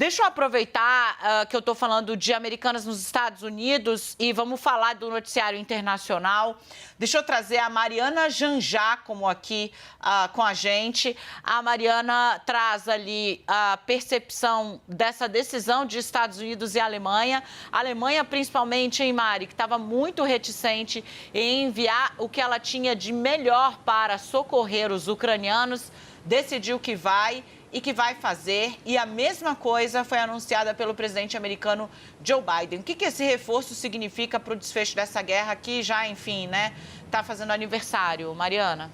Deixa eu aproveitar que eu estou falando de Americanas nos Estados Unidos e vamos falar do noticiário internacional. Deixa eu trazer a Mariana Janjá como aqui com a gente. A Mariana traz ali a percepção dessa decisão de Estados Unidos e Alemanha. A Alemanha, principalmente, hein, Mari, que estava muito reticente em enviar o que ela tinha de melhor para socorrer os ucranianos, decidiu que vai e que vai fazer, e a mesma coisa foi anunciada pelo presidente americano Joe Biden. O que esse reforço significa para o desfecho dessa guerra que já, enfim, né, está fazendo aniversário? Mariana?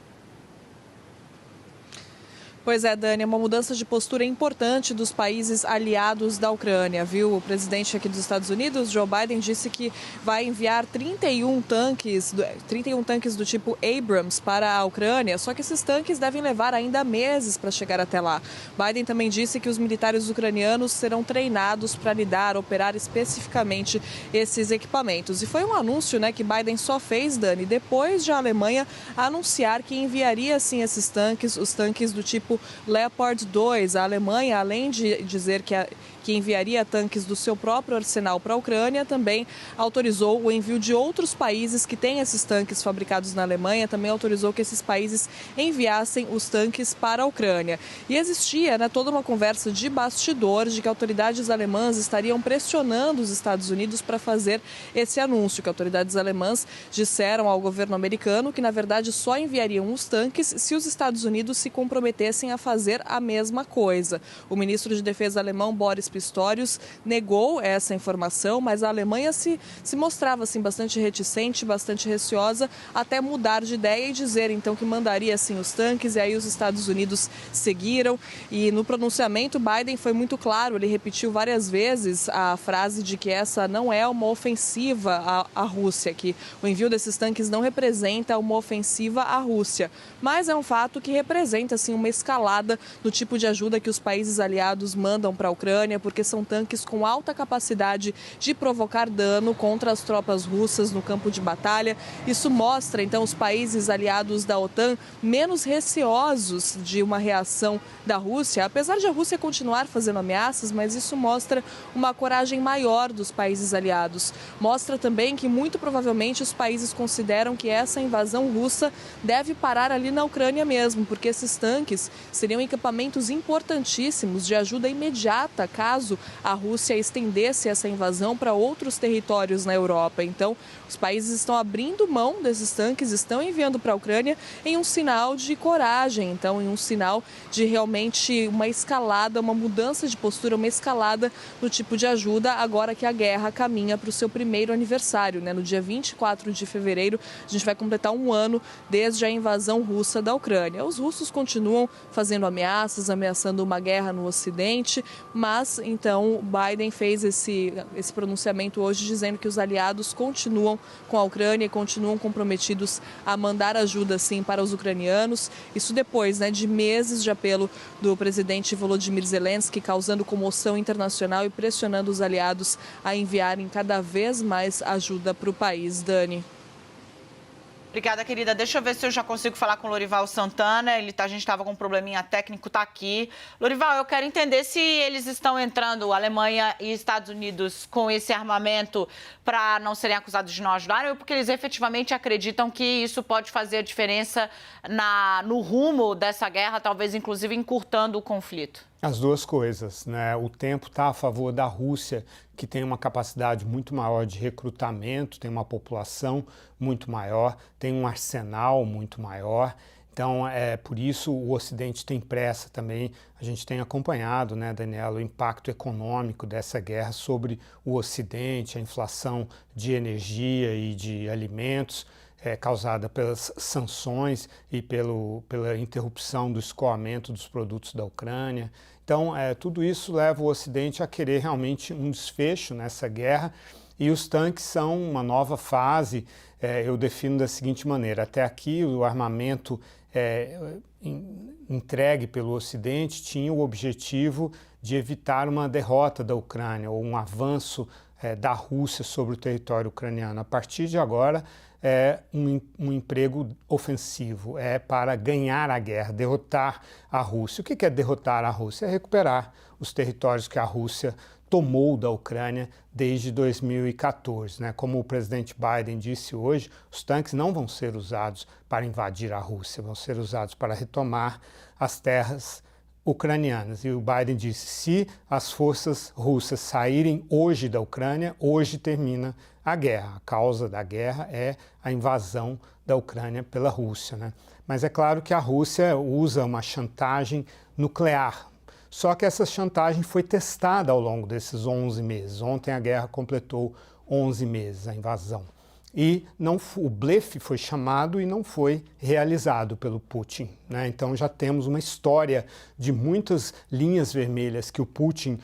Pois é, Dani, é uma mudança de postura importante dos países aliados da Ucrânia, viu? O presidente aqui dos Estados Unidos, Joe Biden, disse que vai enviar 31 tanques do tipo Abrams para a Ucrânia, só que esses tanques devem levar ainda meses para chegar até lá. Biden também disse que os militares ucranianos serão treinados para operar especificamente esses equipamentos. E foi um anúncio, né, que Biden só fez, Dani, depois de a Alemanha anunciar que enviaria, sim, esses tanques, os tanques do tipo Leopard 2. A Alemanha, além de dizer que enviaria tanques do seu próprio arsenal para a Ucrânia, também autorizou o envio de outros países que têm esses tanques fabricados na Alemanha, também autorizou que esses países enviassem os tanques para a Ucrânia. E existia, né, toda uma conversa de bastidor de que autoridades alemãs estariam pressionando os Estados Unidos para fazer esse anúncio, que autoridades alemãs disseram ao governo americano que, na verdade, só enviariam os tanques se os Estados Unidos se comprometessem a fazer a mesma coisa. O ministro de Defesa alemão, Boris Pistorius, negou essa informação, mas a Alemanha se mostrava assim, bastante reticente, bastante receosa, até mudar de ideia e dizer então que mandaria assim, os tanques, e aí os Estados Unidos seguiram. E no pronunciamento, Biden foi muito claro, ele repetiu várias vezes a frase de que essa não é uma ofensiva à Rússia, que o envio desses tanques não representa uma ofensiva à Rússia, mas é um fato que representa assim, uma escalada no tipo de ajuda que os países aliados mandam para a Ucrânia, porque são tanques com alta capacidade de provocar dano contra as tropas russas no campo de batalha. Isso mostra, então, os países aliados da OTAN menos receosos de uma reação da Rússia, apesar de a Rússia continuar fazendo ameaças, mas isso mostra uma coragem maior dos países aliados. Mostra também que, muito provavelmente, os países consideram que essa invasão russa deve parar ali na Ucrânia mesmo, porque esses tanques seriam equipamentos importantíssimos de ajuda imediata caso a Rússia estendesse essa invasão para outros territórios na Europa. Então, os países estão abrindo mão desses tanques, estão enviando para a Ucrânia em um sinal de coragem, então, em um sinal de realmente uma escalada, uma mudança de postura, uma escalada no tipo de ajuda, agora que a guerra caminha para o seu primeiro aniversário, né? No dia 24 de fevereiro, a gente vai completar um ano desde a invasão russa da Ucrânia. Os russos continuam fazendo ameaças, ameaçando uma guerra no Ocidente, mas então Biden fez esse pronunciamento hoje dizendo que os aliados continuam com a Ucrânia e continuam comprometidos a mandar ajuda sim para os ucranianos. Isso depois, né, de meses de apelo do presidente Volodymyr Zelensky, causando comoção internacional e pressionando os aliados a enviarem cada vez mais ajuda para o país. Dani. Obrigada, querida. Deixa eu ver se eu já consigo falar com o Lorival Santana. A gente estava com um probleminha técnico, está aqui. Lorival, eu quero entender se eles estão entrando, Alemanha e Estados Unidos, com esse armamento para não serem acusados de não ajudarem, ou porque eles efetivamente acreditam que isso pode fazer a diferença no rumo dessa guerra, talvez inclusive encurtando o conflito. As duas coisas, né? O tempo está a favor da Rússia, que tem uma capacidade muito maior de recrutamento, tem uma população muito maior, tem um arsenal muito maior. Então, por isso o Ocidente tem pressa também. A gente tem acompanhado, né, Daniela, o impacto econômico dessa guerra sobre o Ocidente, a inflação de energia e de alimentos, causada pelas sanções e pela interrupção do escoamento dos produtos da Ucrânia. Então, tudo isso leva o Ocidente a querer realmente um desfecho nessa guerra, e os tanques são uma nova fase. Eu defino da seguinte maneira: até aqui o armamento entregue pelo Ocidente tinha o objetivo de evitar uma derrota da Ucrânia ou um avanço da Rússia sobre o território ucraniano. A partir de agora, é um emprego ofensivo, é para ganhar a guerra, derrotar a Rússia. O que é derrotar a Rússia? É recuperar os territórios que a Rússia tomou da Ucrânia desde 2014. Né? Como o presidente Biden disse hoje, os tanques não vão ser usados para invadir a Rússia, vão ser usados para retomar as terras ucranianas. E o Biden disse, se as forças russas saírem hoje da Ucrânia, hoje termina a guerra. A causa da guerra é a invasão da Ucrânia pela Rússia. Né? Mas é claro que a Rússia usa uma chantagem nuclear. Só que essa chantagem foi testada ao longo desses 11 meses. Ontem a guerra completou 11 meses, a invasão. E o blefe foi chamado e não foi realizado pelo Putin. Né? Então já temos uma história de muitas linhas vermelhas que o Putin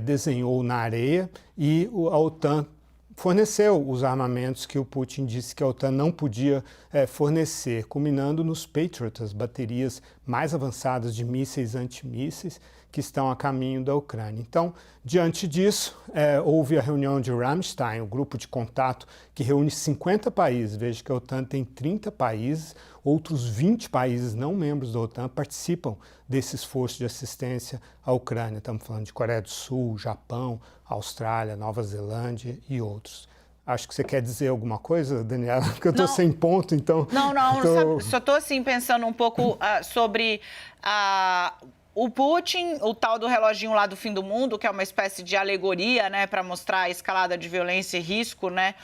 desenhou na areia e a OTAN forneceu os armamentos que o Putin disse que a OTAN não podia fornecer, culminando nos Patriot, as baterias mais avançadas de mísseis antimísseis que estão a caminho da Ucrânia. Então, diante disso, houve a reunião de Ramstein, o grupo de contato que reúne 50 países. Veja que a OTAN tem 30 países, outros 20 países não membros da OTAN participam desse esforço de assistência à Ucrânia. Estamos falando de Coreia do Sul, Japão, Austrália, Nova Zelândia e outros. Acho que você quer dizer alguma coisa, Daniela? Porque eu estou sem ponto, então... Não, só estou assim, pensando um pouco sobre o Putin, o tal do reloginho lá do fim do mundo, que é uma espécie de alegoria, né, para mostrar a escalada de violência e risco, né,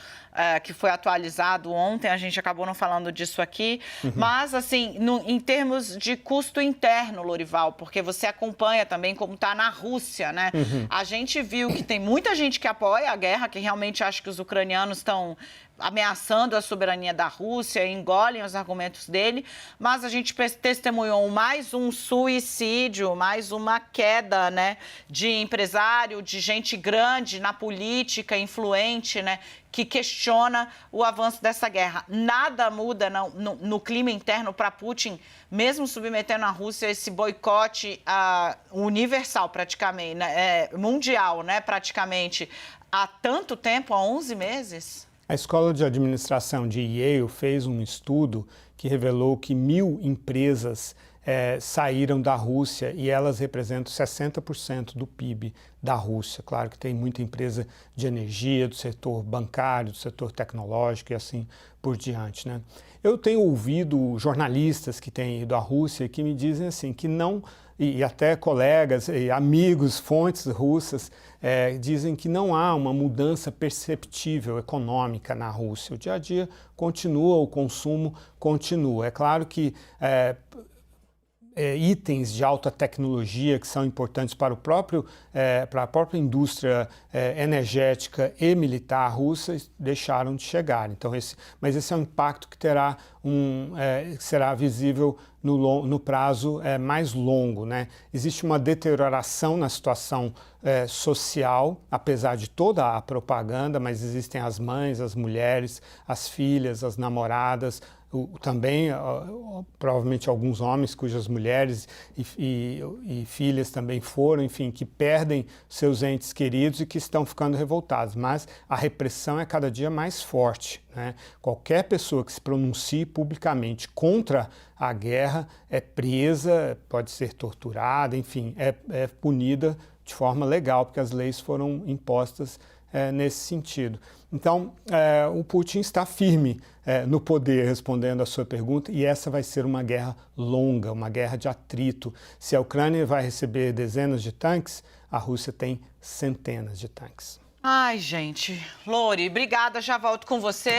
que foi atualizado ontem, a gente acabou não falando disso aqui, mas, assim, em termos de custo interno, Lorival, porque você acompanha também como está na Rússia, né, a gente viu que tem muita gente que apoia a guerra, que realmente acha que os ucranianos estão ameaçando a soberania da Rússia, engolem os argumentos dele, mas a gente testemunhou mais um suicídio, mais uma queda, né, de empresário, de gente grande na política, influente, né, que questiona o avanço dessa guerra. Nada muda no clima interno para Putin, mesmo submetendo a Rússia a esse boicote universal, praticamente, né, mundial, né, praticamente, há tanto tempo, há 11 meses? A Escola de Administração de Yale fez um estudo que revelou que 1.000 empresas saíram da Rússia e elas representam 60% do PIB da Rússia. Claro que tem muita empresa de energia, do setor bancário, do setor tecnológico e assim por diante, né? Eu tenho ouvido jornalistas que têm ido à Rússia que me dizem assim que não, e até colegas e amigos, fontes russas, dizem que não há uma mudança perceptível econômica na Rússia. O dia a dia continua, o consumo continua. É claro que itens de alta tecnologia que são importantes para para a própria indústria energética e militar russa deixaram de chegar. Então, mas esse é um impacto que será visível no prazo mais longo, né? Existe uma deterioração na situação social, apesar de toda a propaganda, mas existem as mães, as mulheres, as filhas, as namoradas, também provavelmente alguns homens cujas mulheres e filhas também foram, enfim, que perdem seus entes queridos e que estão ficando revoltados. Mas a repressão é cada dia mais forte, né? Qualquer pessoa que se pronuncie publicamente contra a guerra é presa, pode ser torturada, enfim, é punida de forma legal, porque as leis foram impostas nesse sentido. Então, o Putin está firme no poder, respondendo a sua pergunta, e essa vai ser uma guerra longa, uma guerra de atrito. Se a Ucrânia vai receber dezenas de tanques, a Rússia tem centenas de tanques. Ai, gente. Lori, obrigada, já volto com você.